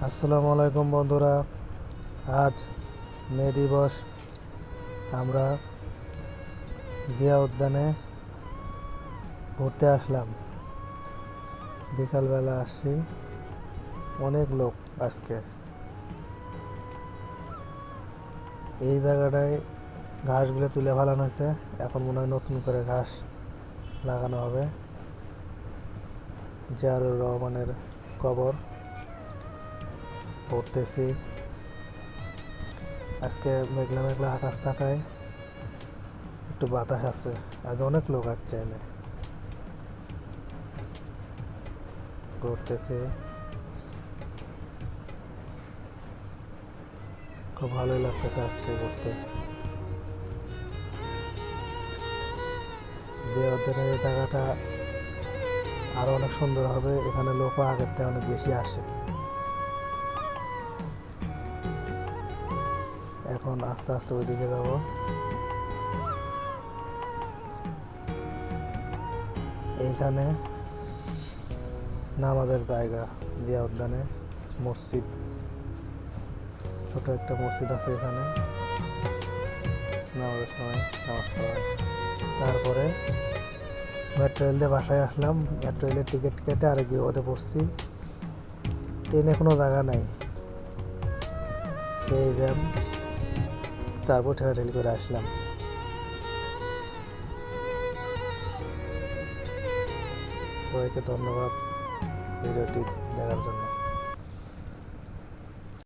আসসালামু আলাইকুম বন্ধুরা। আজ মে দিবস। আমরা জিয়া উদ্যানে ঘুরতে আসলাম। বিকালবেলা আসছি, অনেক লোক আজকে। এই জায়গাটায় ঘাসগুলো তুলে ফেলানো হয়েছে, এখন মনে হয় নতুন করে ঘাস লাগানো হবে। জিয়াউর রহমানের কবর পড়তেছি। আজকে মেঘলা মেঘলা আকাশ থাকায় একটু বাতাস আছে। আজ অনেক লোক আসছে এনে ঘুরতেছে, খুব ভালোই লাগতেছে আজকে ঘুরতে। যে উদ্যানের এই জায়গাটা আরো অনেক সুন্দর হবে, এখানে লোকও আগের থেকে অনেক বেশি আসে। এখন আস্তে আস্তে ওইদিকে যাব। এইখানে নামাজের জায়গা, জিয়া উদ্যানে মসজিদ, ছোট একটা মসজিদ আছে এখানে, নামাজের সময় নামাজ পড়া হয়। তারপরে মেট্রো রেল দিয়ে বাসায় আসলাম। মেট্রো রেলের টিকিট কেটে আর বিপদে পড়ছি, ট্রেনে কোনো জায়গা নাই, সেই জ্যাম। তারপর ঠেলাঠেলি করে আসলাম। সবাইকে ধন্যবাদ ভিডিওটি দেখার জন্য।